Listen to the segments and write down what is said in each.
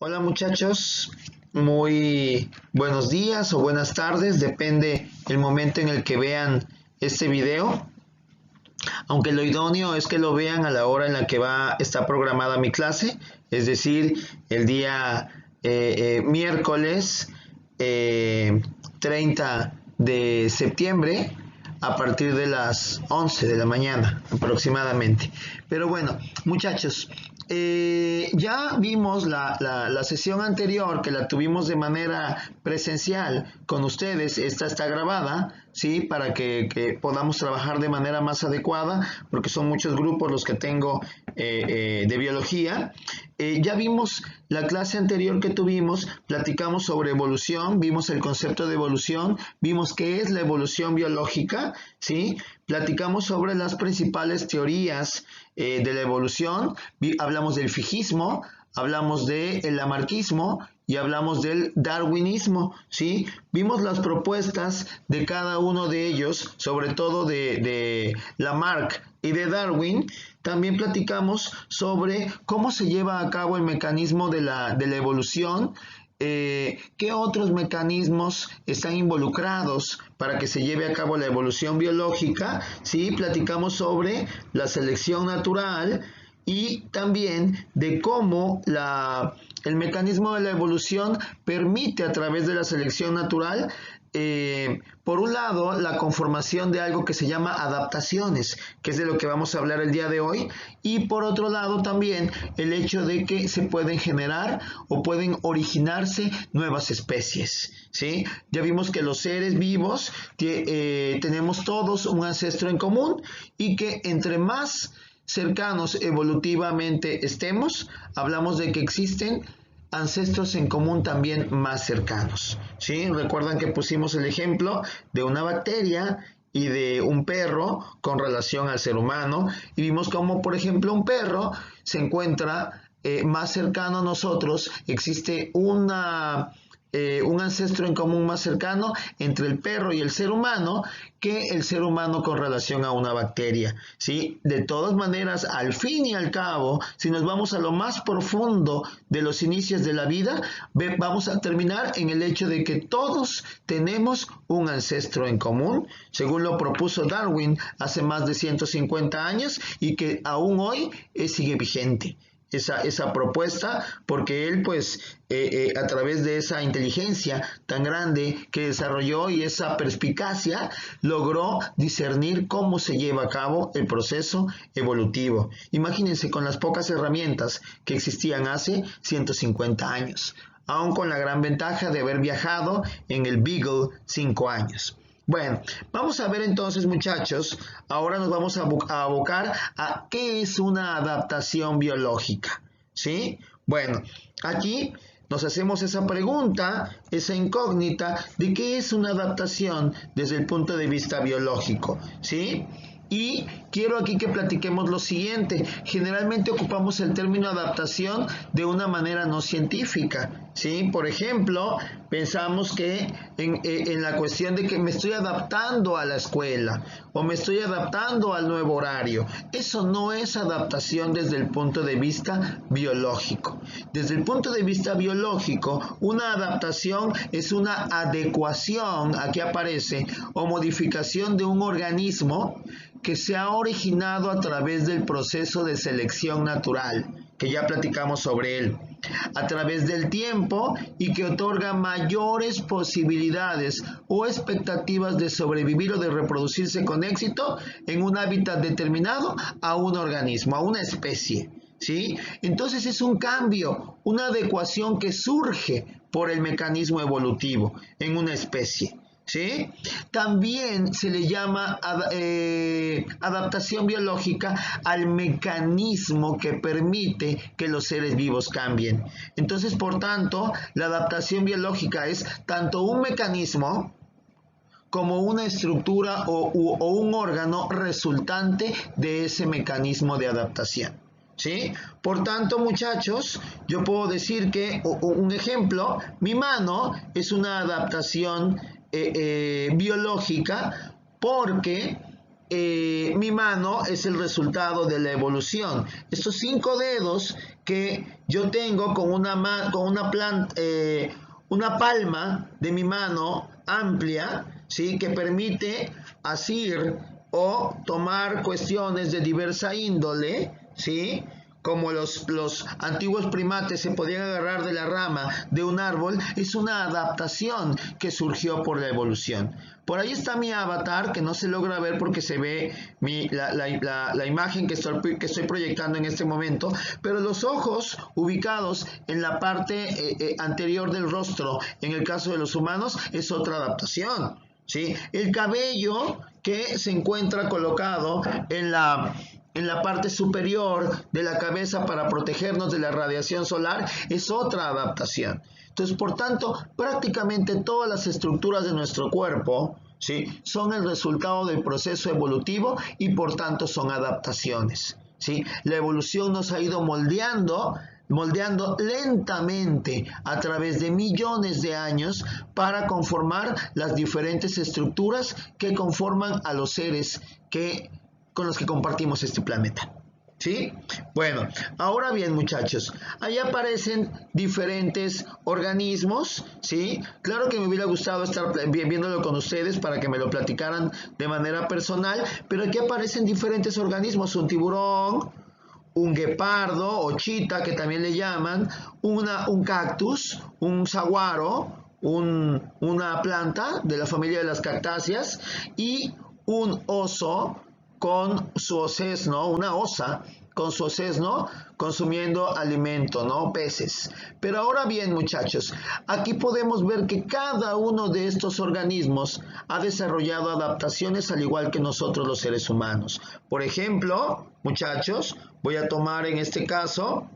Hola muchachos, muy buenos días o buenas tardes, depende el momento en el que vean este video, aunque lo idóneo es que lo vean a la hora en la que está programada mi clase, es decir, el día miércoles 30 de septiembre a partir de las 11 de la mañana aproximadamente. Pero bueno, muchachos, ya vimos la sesión anterior que la tuvimos de manera presencial con ustedes. Esta está grabada, ¿sí? Para que podamos trabajar de manera más adecuada, porque son muchos grupos los que tengo de biología. Ya vimos la clase anterior que tuvimos, platicamos sobre evolución, vimos el concepto de evolución, vimos qué es la evolución biológica, ¿sí? Platicamos sobre las principales teorías de la evolución, hablamos del fijismo, hablamos del lamarckismo y hablamos del darwinismo, ¿sí? Vimos las propuestas de cada uno de ellos, sobre todo de Lamarck y de Darwin. También platicamos sobre cómo se lleva a cabo el mecanismo de la evolución, qué otros mecanismos están involucrados para que se lleve a cabo la evolución biológica, ¿sí? Platicamos sobre la selección natural y también de cómo el mecanismo de la evolución permite a través de la selección natural por un lado, la conformación de algo que se llama adaptaciones, que es de lo que vamos a hablar el día de hoy, y por otro lado también el hecho de que se pueden generar o pueden originarse nuevas especies, ¿sí? Ya vimos que los seres vivos tenemos todos un ancestro en común y que entre más cercanos evolutivamente estemos, hablamos de que existen ancestros en común también más cercanos, ¿sí? Recuerdan que pusimos el ejemplo de una bacteria y de un perro con relación al ser humano y vimos cómo, por ejemplo, un perro se encuentra más cercano a nosotros, existe un ancestro en común más cercano entre el perro y el ser humano que el ser humano con relación a una bacteria, ¿sí? De todas maneras, al fin y al cabo, si nos vamos a lo más profundo de los inicios de la vida, vamos a terminar en el hecho de que todos tenemos un ancestro en común, según lo propuso Darwin hace más de 150 años y que aún hoy sigue vigente. Esa propuesta, porque él pues a través de esa inteligencia tan grande que desarrolló y esa perspicacia logró discernir cómo se lleva a cabo el proceso evolutivo. Imagínense con las pocas herramientas que existían hace 150 años, aún con la gran ventaja de haber viajado en el Beagle 5 años. Bueno, vamos a ver entonces, muchachos, ahora nos vamos a abocar a qué es una adaptación biológica, ¿sí? Bueno, aquí nos hacemos esa pregunta, esa incógnita de qué es una adaptación desde el punto de vista biológico, ¿sí? Y quiero aquí que platiquemos lo siguiente. Generalmente ocupamos el término adaptación de una manera no científica, ¿sí? Por ejemplo, pensamos que en la cuestión de que me estoy adaptando a la escuela o me estoy adaptando al nuevo horario. Eso no es adaptación desde el punto de vista biológico. Desde el punto de vista biológico, una adaptación es una adecuación, aquí aparece, o modificación de un organismo que se ha originado a través del proceso de selección natural, que ya platicamos sobre él, a través del tiempo y que otorga mayores posibilidades o expectativas de sobrevivir o de reproducirse con éxito en un hábitat determinado a un organismo, a una especie, ¿sí? Entonces es un cambio, una adecuación que surge por el mecanismo evolutivo en una especie, ¿sí? También se le llama adaptación biológica al mecanismo que permite que los seres vivos cambien. Entonces, por tanto, la adaptación biológica es tanto un mecanismo como una estructura o un órgano resultante de ese mecanismo de adaptación, ¿sí? Por tanto, muchachos, yo puedo decir que, un ejemplo, mi mano es una adaptación biológica porque mi mano es el resultado de la evolución. Estos 5 dedos que yo tengo con una palma de mi mano amplia, ¿sí? Que permite asir o tomar cuestiones de diversa índole, ¿sí? Como los antiguos primates se podían agarrar de la rama de un árbol, es una adaptación que surgió por la evolución. Por ahí está mi avatar, que no se logra ver porque se ve la imagen que estoy proyectando en este momento, pero los ojos ubicados en la parte anterior del rostro, en el caso de los humanos, es otra adaptación, ¿sí? El cabello que se encuentra colocado en la parte superior de la cabeza para protegernos de la radiación solar es otra adaptación. Entonces, por tanto, prácticamente todas las estructuras de nuestro cuerpo, ¿sí? Son el resultado del proceso evolutivo y por tanto son adaptaciones, ¿sí? La evolución nos ha ido moldeando lentamente a través de millones de años para conformar las diferentes estructuras que conforman a los seres con los que compartimos este planeta, ¿sí? Bueno, ahora bien, muchachos, ahí aparecen diferentes organismos, ¿sí? Claro que me hubiera gustado estar viéndolo con ustedes para que me lo platicaran de manera personal, pero aquí aparecen diferentes organismos: un tiburón, un guepardo o chita, que también le llaman, un cactus, un saguaro, una planta de la familia de las cactáceas, y un oso con su ocesno, una osa con su ocesno, consumiendo alimento, ¿no? Peces. Pero ahora bien, muchachos, aquí podemos ver que cada uno de estos organismos ha desarrollado adaptaciones al igual que nosotros los seres humanos. Por ejemplo, muchachos, voy a tomar en este caso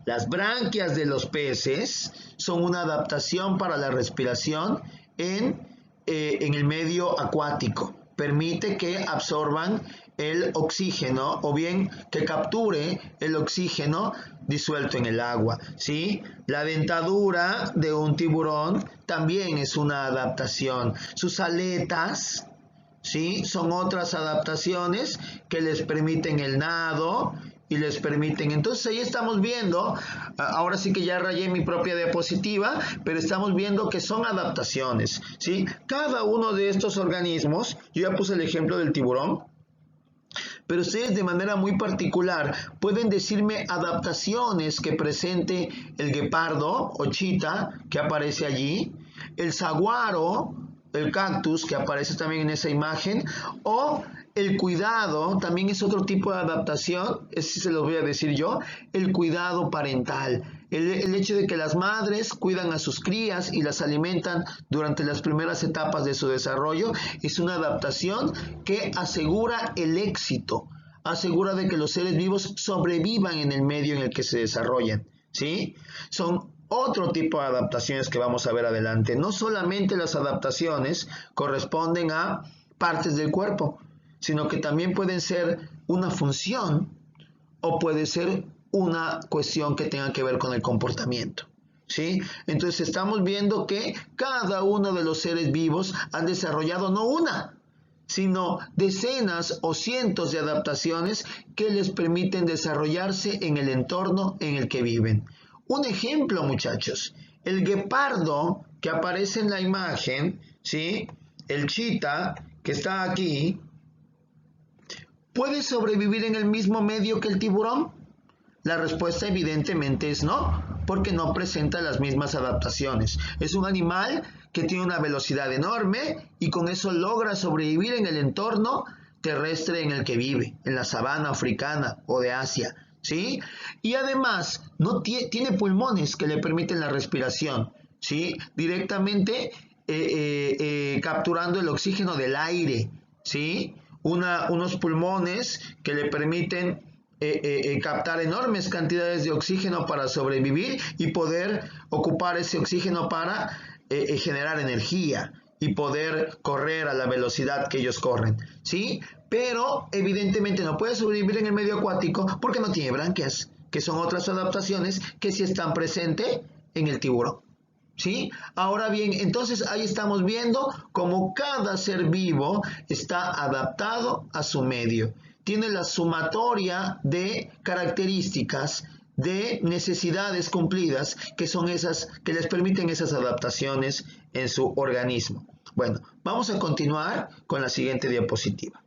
las branquias de los peces. Son una adaptación para la respiración en el medio acuático. Permite que absorban el oxígeno o bien que capture el oxígeno disuelto en el agua, ¿sí? La dentadura de un tiburón también es una adaptación. Sus aletas, ¿sí? Son otras adaptaciones que les permiten el nado y les permiten. Entonces ahí estamos viendo, ahora sí que ya rayé mi propia diapositiva, pero estamos viendo que son adaptaciones, ¿sí? Cada uno de estos organismos, yo ya puse el ejemplo del tiburón, pero ustedes de manera muy particular pueden decirme adaptaciones que presente el guepardo o chita que aparece allí, el saguaro, el cactus que aparece también en esa imagen, o el cuidado, también es otro tipo de adaptación, ese se lo voy a decir yo, el cuidado parental. El hecho de que las madres cuidan a sus crías y las alimentan durante las primeras etapas de su desarrollo es una adaptación que asegura el éxito, asegura de que los seres vivos sobrevivan en el medio en el que se desarrollan, ¿sí? Son otro tipo de adaptaciones que vamos a ver adelante. No solamente las adaptaciones corresponden a partes del cuerpo, sino que también pueden ser una función o puede ser una cuestión que tenga que ver con el comportamiento, ¿sí? Entonces estamos viendo que cada uno de los seres vivos han desarrollado no una, sino decenas o cientos de adaptaciones que les permiten desarrollarse en el entorno en el que viven. Un ejemplo, muchachos, el guepardo que aparece en la imagen, ¿sí? El chita que está aquí, ¿puede sobrevivir en el mismo medio que el tiburón? La respuesta evidentemente es no, porque no presenta las mismas adaptaciones. Es un animal que tiene una velocidad enorme y con eso logra sobrevivir en el entorno terrestre en el que vive, en la sabana africana o de Asia, ¿sí? Y además no tiene pulmones que le permiten la respiración, ¿sí? Directamente capturando el oxígeno del aire, ¿sí? Unos pulmones que le permiten captar enormes cantidades de oxígeno para sobrevivir y poder ocupar ese oxígeno para generar energía y poder correr a la velocidad que ellos corren, ¿sí? Pero evidentemente no puede sobrevivir en el medio acuático porque no tiene branquias, que son otras adaptaciones que sí están presentes en el tiburón, ¿Sí? Ahora bien, entonces ahí estamos viendo cómo cada ser vivo está adaptado a su medio. Tiene la sumatoria de características, de necesidades cumplidas, que son esas que les permiten esas adaptaciones en su organismo. Bueno, vamos a continuar con la siguiente diapositiva.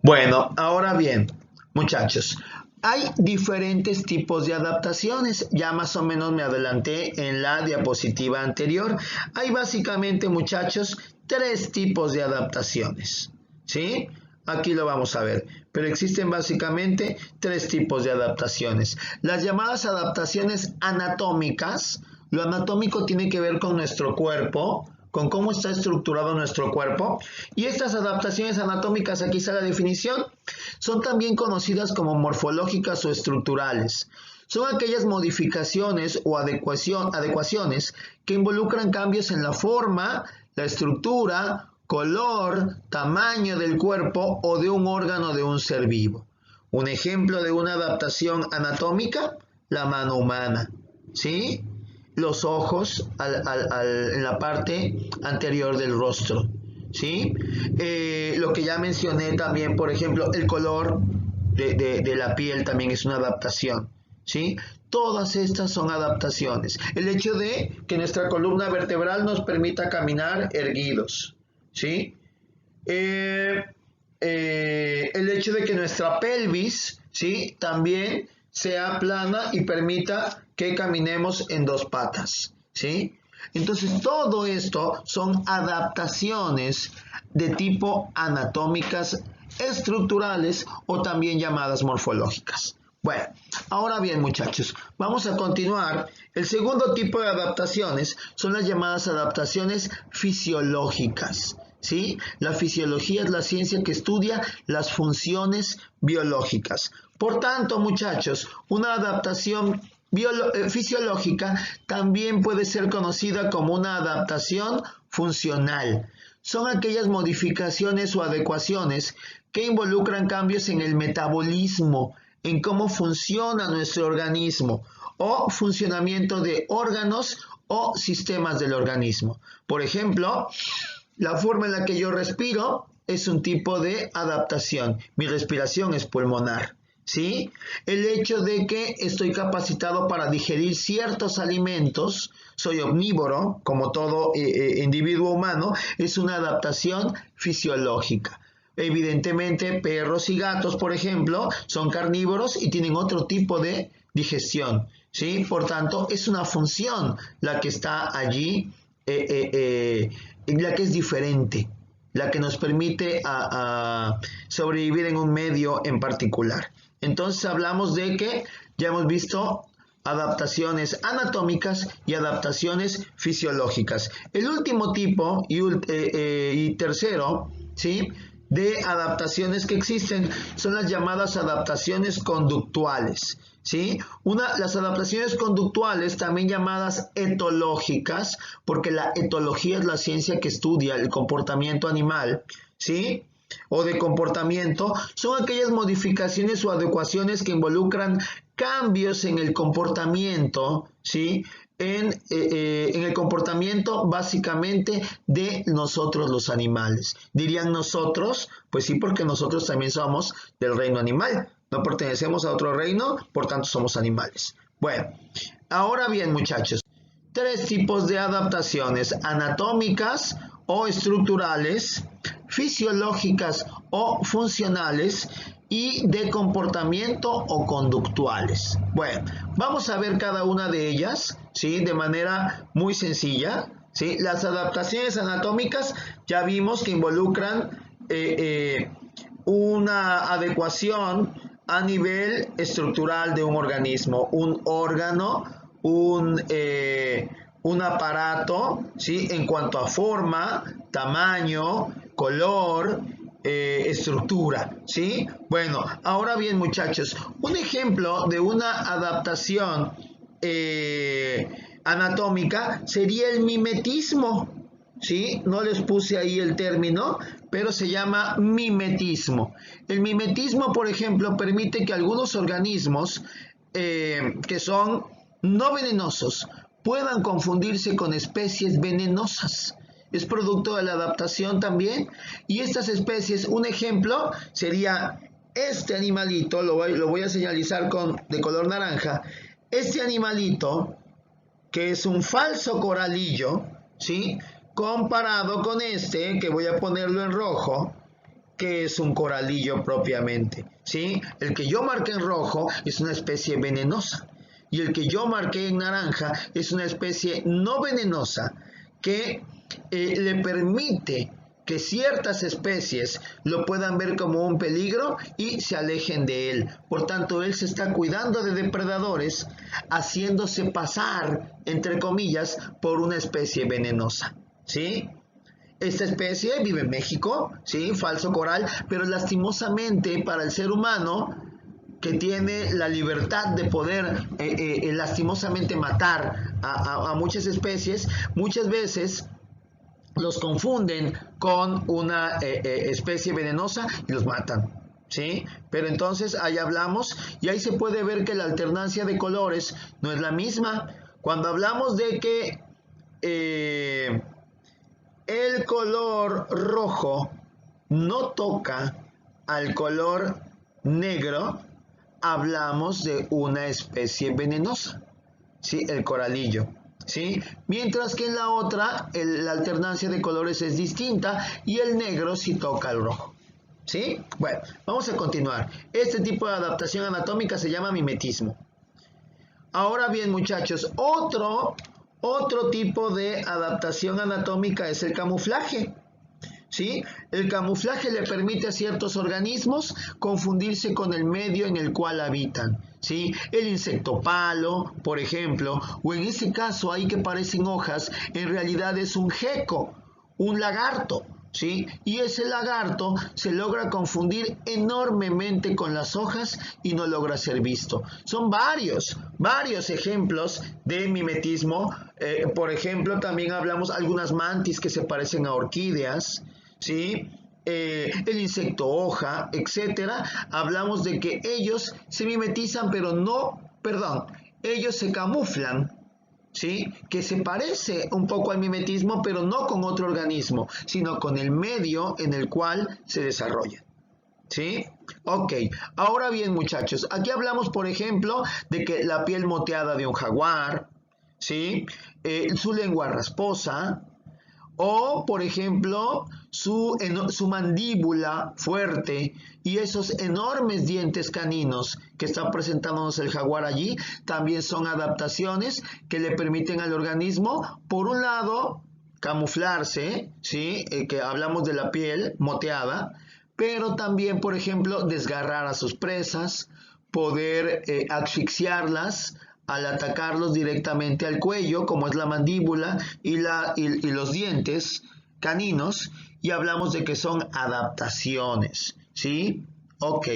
Bueno, ahora bien, muchachos, hay diferentes tipos de adaptaciones. Ya más o menos me adelanté en la diapositiva anterior. Hay básicamente, muchachos, 3 tipos de adaptaciones. ¿Sí? Aquí lo vamos a ver. Pero existen básicamente 3 tipos de adaptaciones. Las llamadas adaptaciones anatómicas. Lo anatómico tiene que ver con nuestro cuerpo, con cómo está estructurado nuestro cuerpo. Y estas adaptaciones anatómicas, aquí está la definición, son también conocidas como morfológicas o estructurales. Son aquellas modificaciones o adecuaciones que involucran cambios en la forma, la estructura, color, tamaño del cuerpo o de un órgano de un ser vivo. Un ejemplo de una adaptación anatómica, la mano humana, ¿sí? Los ojos en la parte anterior del rostro, ¿sí? Lo que ya mencioné también, por ejemplo, el color de la piel también es una adaptación, ¿sí? Todas estas son adaptaciones. El hecho de que nuestra columna vertebral nos permita caminar erguidos, ¿sí? El hecho de que nuestra pelvis, ¿sí?, también sea plana y permita que caminemos en 2 patas, ¿sí? Entonces, todo esto son adaptaciones de tipo anatómicas, estructurales o también llamadas morfológicas. Bueno, ahora bien, muchachos, vamos a continuar. El segundo tipo de adaptaciones son las llamadas adaptaciones fisiológicas, ¿sí? La fisiología es la ciencia que estudia las funciones biológicas. Por tanto, muchachos, una adaptación fisiológica también puede ser conocida como una adaptación funcional. Son aquellas modificaciones o adecuaciones que involucran cambios en el metabolismo, en cómo funciona nuestro organismo o funcionamiento de órganos o sistemas del organismo. Por ejemplo, la forma en la que yo respiro es un tipo de adaptación. Mi respiración es pulmonar, ¿sí? El hecho de que estoy capacitado para digerir ciertos alimentos, soy omnívoro, como todo individuo humano, es una adaptación fisiológica. Evidentemente, perros y gatos, por ejemplo, son carnívoros y tienen otro tipo de digestión, ¿sí? Por tanto, es una función la que está allí, la que es diferente, la que nos permite sobrevivir en un medio en particular. Entonces hablamos de que ya hemos visto adaptaciones anatómicas y adaptaciones fisiológicas. El último tipo y tercero, ¿sí?, de adaptaciones que existen son las llamadas adaptaciones conductuales, ¿sí? Las adaptaciones conductuales, también llamadas etológicas, porque la etología es la ciencia que estudia el comportamiento animal, ¿sí?, o de comportamiento, son aquellas modificaciones o adecuaciones que involucran cambios en el comportamiento, ¿sí?, en el comportamiento básicamente de nosotros los animales. ¿Dirían nosotros? Pues sí, porque nosotros también somos del reino animal. No pertenecemos a otro reino, por tanto somos animales. Bueno, ahora bien, muchachos, 3 tipos de adaptaciones: anatómicas o estructurales, fisiológicas o funcionales, y de comportamiento o conductuales. Bueno, vamos a ver cada una de ellas, ¿sí?, de manera muy sencilla, ¿sí? Las adaptaciones anatómicas ya vimos que involucran una adecuación a nivel estructural de un organismo, un órgano, un aparato, ¿sí?, en cuanto a forma, tamaño, color, estructura, ¿sí? Bueno, ahora bien, muchachos, un ejemplo de una adaptación anatómica sería el mimetismo, ¿sí? No les puse ahí el término, pero se llama mimetismo. El mimetismo, por ejemplo, permite que algunos organismos que son no venenosos puedan confundirse con especies venenosas. Es producto de la adaptación también. Y estas especies, un ejemplo sería este animalito, lo voy a señalizar de color naranja. Este animalito, que es un falso coralillo, ¿sí? Comparado con este, que voy a ponerlo en rojo, que es un coralillo propiamente, ¿sí? El que yo marqué en rojo es una especie venenosa. Y el que yo marqué en naranja es una especie no venenosa que le permite que ciertas especies lo puedan ver como un peligro y se alejen de él. Por tanto, él se está cuidando de depredadores, haciéndose pasar, entre comillas, por una especie venenosa, ¿sí? Esta especie vive en México, ¿sí? Falso coral, pero lastimosamente para el ser humano, que tiene la libertad de poder lastimosamente matar a muchas especies, muchas veces los confunden con una especie venenosa y los matan, ¿sí? Pero entonces ahí hablamos y ahí se puede ver que la alternancia de colores no es la misma. Cuando hablamos de que el color rojo no toca al color negro, hablamos de una especie venenosa, ¿sí? El coralillo, ¿sí? Mientras que en la otra, la alternancia de colores es distinta y el negro sí toca al rojo, ¿sí? Bueno, vamos a continuar. Este tipo de adaptación anatómica se llama mimetismo. Ahora bien, muchachos, otro tipo de adaptación anatómica es el camuflaje. ¿Sí? El camuflaje le permite a ciertos organismos confundirse con el medio en el cual habitan, ¿sí? El insecto palo, por ejemplo, o en ese caso ahí que parecen hojas, en realidad es un geco, un lagarto, ¿sí? Y ese lagarto se logra confundir enormemente con las hojas y no logra ser visto. Son varios ejemplos de mimetismo. Por ejemplo, también hablamos algunas mantis que se parecen a orquídeas, ¿sí? El insecto hoja, etcétera. Hablamos de que ellos se mimetizan, ellos se camuflan, ¿sí? Que se parece un poco al mimetismo, pero no con otro organismo, sino con el medio en el cual se desarrolla, ¿sí? Ok, ahora bien, muchachos, aquí hablamos, por ejemplo, de que la piel moteada de un jaguar, ¿sí? Su lengua rasposa, o, por ejemplo, su mandíbula fuerte y esos enormes dientes caninos que está presentándonos el jaguar allí, también son adaptaciones que le permiten al organismo, por un lado, camuflarse, ¿sí? Que hablamos de la piel moteada, pero también, por ejemplo, desgarrar a sus presas, poder asfixiarlas, al atacarlos directamente al cuello, como es la mandíbula y los dientes caninos, y hablamos de que son adaptaciones, ¿sí? Ok,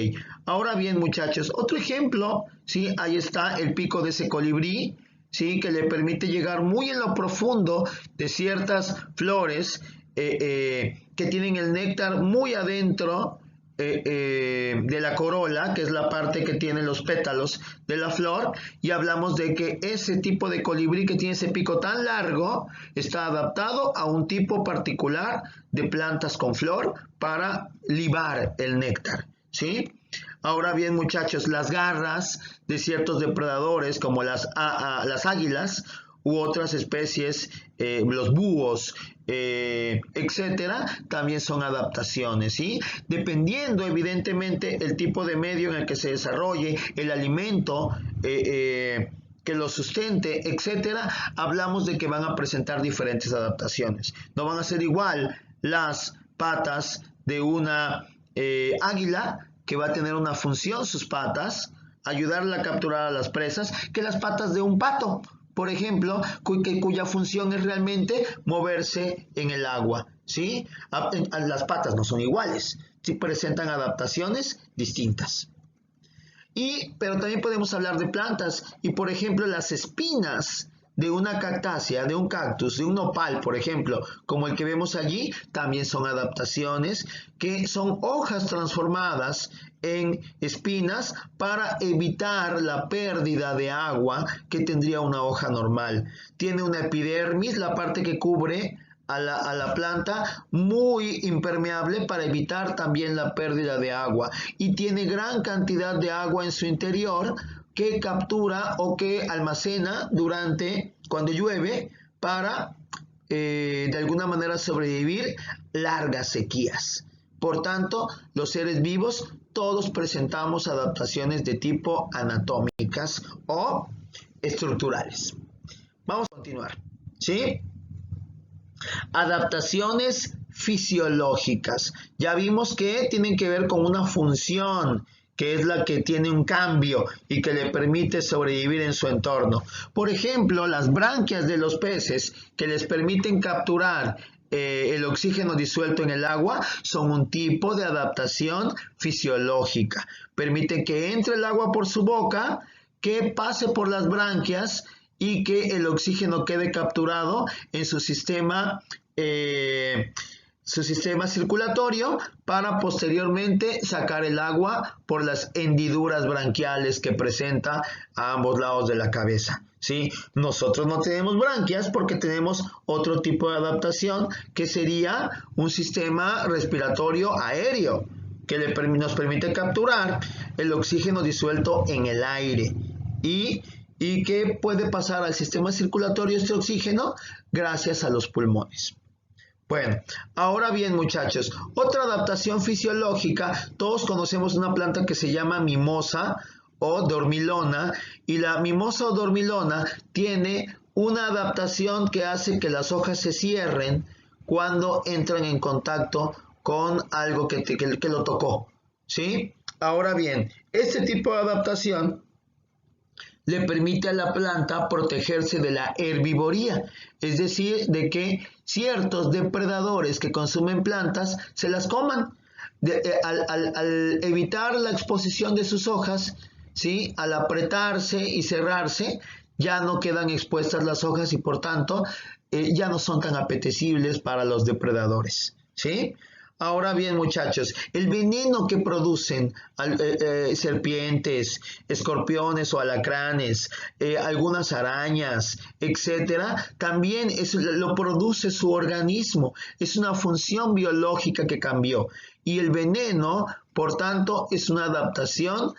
ahora bien, muchachos, otro ejemplo, ¿sí? Ahí está el pico de ese colibrí, ¿sí? Que le permite llegar muy en lo profundo de ciertas flores que tienen el néctar muy adentro de la corola, que es la parte que tiene los pétalos de la flor, y hablamos de que ese tipo de colibrí que tiene ese pico tan largo está adaptado a un tipo particular de plantas con flor para libar el néctar, ¿sí? Ahora bien, muchachos, las garras de ciertos depredadores como las águilas u otras especies, los búhos, etcétera, también son adaptaciones, ¿sí? Dependiendo evidentemente el tipo de medio en el que se desarrolle, el alimento que lo sustente, etcétera, hablamos de que van a presentar diferentes adaptaciones. No van a ser igual las patas de una águila, que va a tener una función, sus patas, ayudarla a capturar a las presas, que las patas de un pato, por ejemplo, cuya función es realmente moverse en el agua, ¿sí? Las patas no son iguales, sí presentan adaptaciones distintas. Pero también podemos hablar de plantas y, por ejemplo, las espinas de una cactácea, de un cactus, de un nopal, por ejemplo, como el que vemos allí, también son adaptaciones que son hojas transformadas en espinas para evitar la pérdida de agua que tendría una hoja normal. Tiene una epidermis, la parte que cubre a la planta, muy impermeable para evitar también la pérdida de agua, y tiene gran cantidad de agua en su interior que captura o que almacena cuando llueve para de alguna manera sobrevivir largas sequías. Por tanto, los seres vivos todos presentamos adaptaciones de tipo anatómicas o estructurales. Vamos a continuar, ¿sí? Adaptaciones fisiológicas. Ya vimos que tienen que ver con una función, que es la que tiene un cambio y que le permite sobrevivir en su entorno. Por ejemplo, las branquias de los peces, que les permiten capturar el oxígeno disuelto en el agua, son un tipo de adaptación fisiológica. Permiten que entre el agua por su boca, que pase por las branquias y que el oxígeno quede capturado en su sistema circulatorio para posteriormente sacar el agua por las hendiduras branquiales que presenta a ambos lados de la cabeza. ¿Sí? Nosotros no tenemos branquias porque tenemos otro tipo de adaptación, que sería un sistema respiratorio aéreo que nos permite capturar el oxígeno disuelto en el aire y que puede pasar al sistema circulatorio este oxígeno gracias a los pulmones. Bueno, ahora bien, muchachos, otra adaptación fisiológica, todos conocemos una planta que se llama mimosa o dormilona, y la mimosa o dormilona tiene una adaptación que hace que las hojas se cierren cuando entran en contacto con algo que lo tocó, ¿sí? Ahora bien, este tipo de adaptación le permite a la planta protegerse de la herbivoría, es decir, de que ciertos depredadores que consumen plantas se las coman. Al evitar la exposición de sus hojas, ¿sí? Al apretarse y cerrarse, ya no quedan expuestas las hojas y por tanto ya no son tan apetecibles para los depredadores, ¿sí? Ahora bien, muchachos, el veneno que producen serpientes, escorpiones o alacranes, algunas arañas, etcétera, también lo produce su organismo. Es una función biológica que cambió. Y el veneno, por tanto, es una adaptación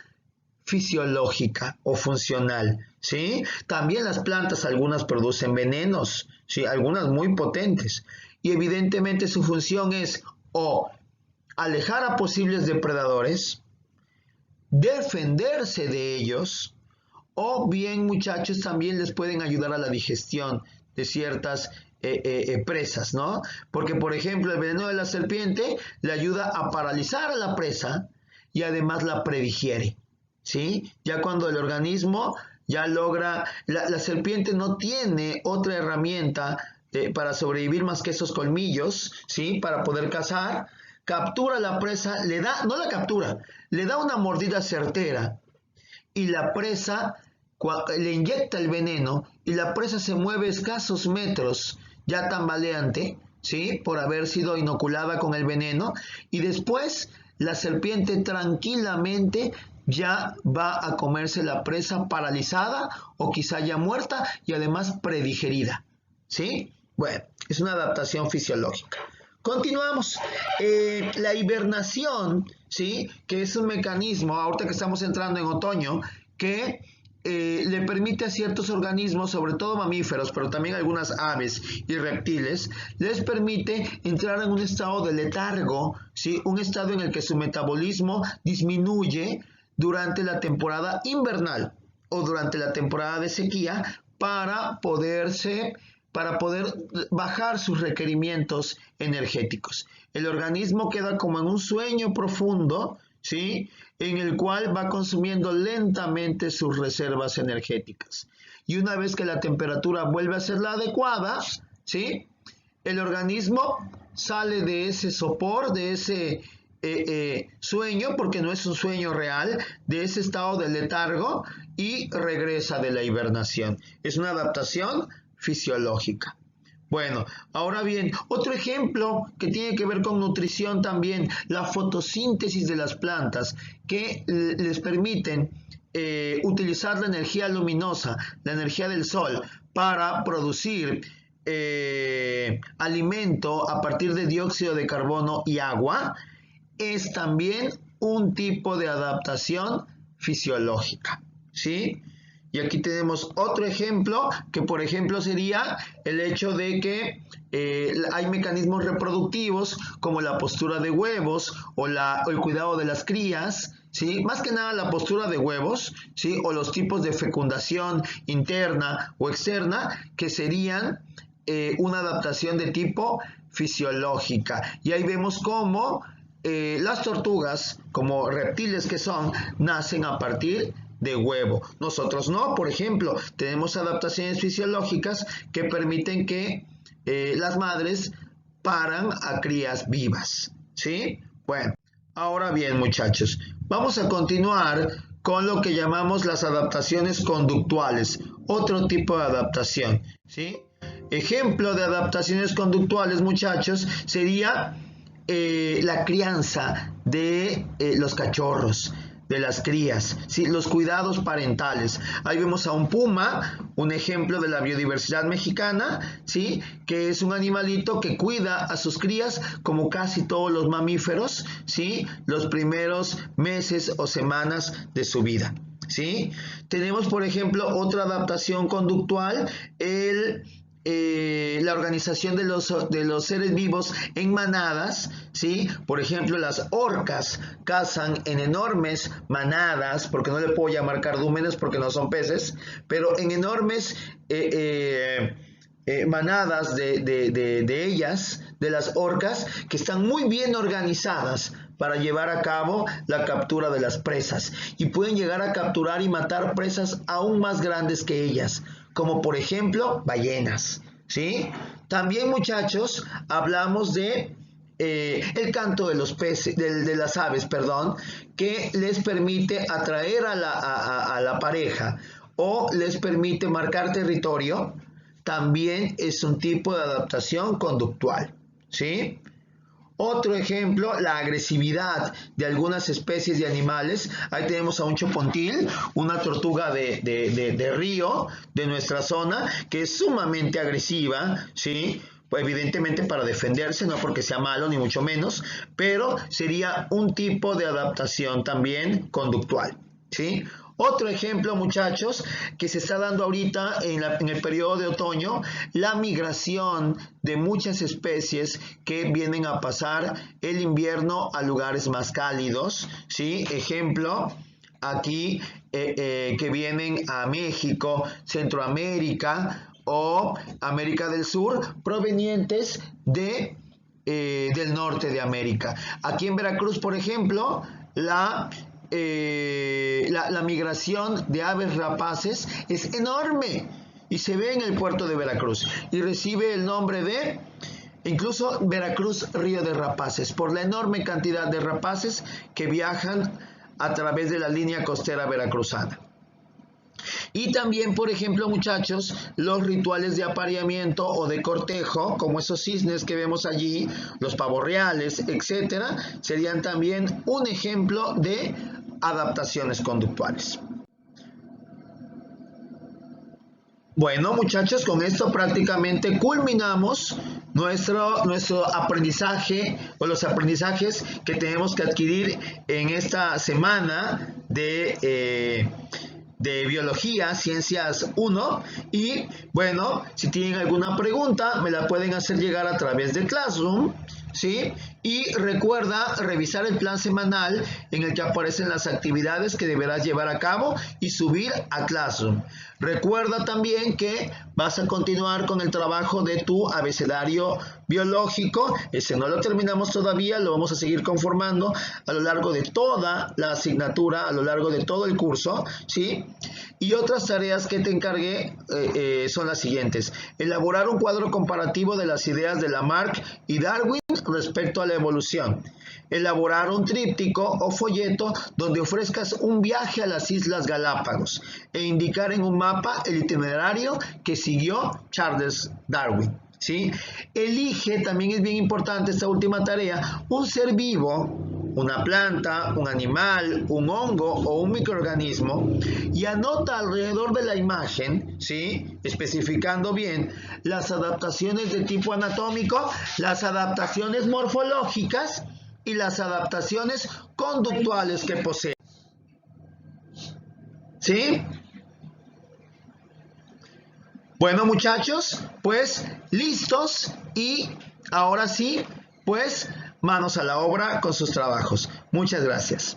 fisiológica o funcional, ¿sí? También las plantas, algunas producen venenos, ¿sí? Algunas muy potentes. Y evidentemente su función es o alejar a posibles depredadores, defenderse de ellos, o bien, muchachos, también les pueden ayudar a la digestión de ciertas presas, ¿no? Porque, por ejemplo, el veneno de la serpiente le ayuda a paralizar a la presa y además la predigiere, ¿sí? Ya cuando el organismo ya logra, la serpiente no tiene otra herramienta para sobrevivir más que esos colmillos, ¿sí? Para poder cazar, captura la presa, no la captura, le da una mordida certera y la presa le inyecta el veneno y la presa se mueve escasos metros, ya tambaleante, ¿sí? Por haber sido inoculada con el veneno, y después la serpiente tranquilamente ya va a comerse la presa paralizada o quizá ya muerta y además predigerida, ¿sí? Bueno, es una adaptación fisiológica. Continuamos. La hibernación, ¿sí? Que es un mecanismo, ahorita que estamos entrando en otoño, que le permite a ciertos organismos, sobre todo mamíferos, pero también algunas aves y reptiles, les permite entrar en un estado de letargo, ¿sí? Un estado en el que su metabolismo disminuye durante la temporada invernal o durante la temporada de sequía para poder bajar sus requerimientos energéticos. El organismo queda como en un sueño profundo, ¿sí? En el cual va consumiendo lentamente sus reservas energéticas. Y una vez que la temperatura vuelve a ser la adecuada, ¿sí? El organismo sale de ese sopor, de ese sueño, porque no es un sueño real, de ese estado de letargo, y regresa de la hibernación. Es una adaptación fisiológica. Bueno, ahora bien, otro ejemplo que tiene que ver con nutrición también, la fotosíntesis de las plantas, que les permiten utilizar la energía luminosa, la energía del sol, para producir alimento a partir de dióxido de carbono y agua, es también un tipo de adaptación fisiológica, ¿sí? Y aquí tenemos otro ejemplo, que por ejemplo sería el hecho de que hay mecanismos reproductivos como la postura de huevos o el cuidado de las crías, ¿sí? Más que nada la postura de huevos, ¿sí? O los tipos de fecundación interna o externa, que serían una adaptación de tipo fisiológica. Y ahí vemos cómo las tortugas, como reptiles que son, nacen a partir de huevo. Nosotros no, por ejemplo, tenemos adaptaciones fisiológicas que permiten que las madres paran a crías vivas, ¿sí? Bueno, ahora bien, muchachos, vamos a continuar con lo que llamamos las adaptaciones conductuales, otro tipo de adaptación, ¿sí? Ejemplo de adaptaciones conductuales, muchachos, sería la crianza de los cachorros, de las crías, ¿sí? Los cuidados parentales. Ahí vemos a un puma, un ejemplo de la biodiversidad mexicana, ¿sí? Que es un animalito que cuida a sus crías como casi todos los mamíferos, ¿sí? Los primeros meses o semanas de su vida, ¿sí? Tenemos, por ejemplo, otra adaptación conductual, la organización de los seres vivos en manadas, ¿sí? Por ejemplo, las orcas cazan en enormes manadas, porque no le puedo llamar cardúmenes porque no son peces, pero en enormes manadas de ellas, de las orcas, que están muy bien organizadas para llevar a cabo la captura de las presas, y pueden llegar a capturar y matar presas aún más grandes que ellas, como por ejemplo ballenas, ¿sí? También, muchachos, hablamos de el canto de los peces, de las aves, perdón, que les permite atraer a la pareja o les permite marcar territorio. También es un tipo de adaptación conductual, ¿sí? Otro ejemplo, la agresividad de algunas especies de animales. Ahí tenemos a un chopontil, una tortuga de río de nuestra zona, que es sumamente agresiva, ¿sí? Pues evidentemente para defenderse, no porque sea malo ni mucho menos, pero sería un tipo de adaptación también conductual, ¿sí? Otro ejemplo, muchachos, que se está dando ahorita en el periodo de otoño, la migración de muchas especies que vienen a pasar el invierno a lugares más cálidos, ¿sí? Ejemplo, aquí que vienen a México, Centroamérica o América del Sur, provenientes del norte de América. Aquí en Veracruz, por ejemplo, la migración de aves rapaces es enorme y se ve en el puerto de Veracruz y recibe el nombre de incluso Veracruz Río de Rapaces, por la enorme cantidad de rapaces que viajan a través de la línea costera veracruzana. Y también, por ejemplo, muchachos, los rituales de apareamiento o de cortejo, como esos cisnes que vemos allí, los pavos reales, etcétera, serían también un ejemplo de adaptaciones conductuales. Bueno, muchachos, con esto prácticamente culminamos nuestro aprendizaje o los aprendizajes que tenemos que adquirir en esta semana de Biología, Ciencias 1. Y bueno, si tienen alguna pregunta, me la pueden hacer llegar a través de Classroom, ¿sí? Y recuerda revisar el plan semanal en el que aparecen las actividades que deberás llevar a cabo y subir a Classroom. Recuerda también que vas a continuar con el trabajo de tu abecedario biológico. Ese no lo terminamos todavía, lo vamos a seguir conformando a lo largo de toda la asignatura, a lo largo de todo el curso, ¿sí? Y otras tareas que te encargué son las siguientes. Elaborar un cuadro comparativo de las ideas de Lamarck y Darwin respecto a la evolución. Elaborar un tríptico o folleto donde ofrezcas un viaje a las Islas Galápagos e indicar en un mapa el itinerario que siguió Charles Darwin. ¿Sí? Elige, también es bien importante esta última tarea, un ser vivo, una planta, un animal, un hongo o un microorganismo, y anota alrededor de la imagen, ¿sí? Especificando bien las adaptaciones de tipo anatómico, las adaptaciones morfológicas y las adaptaciones conductuales que posee. ¿Sí? Bueno, muchachos, pues listos, y ahora sí, pues manos a la obra con sus trabajos. Muchas gracias.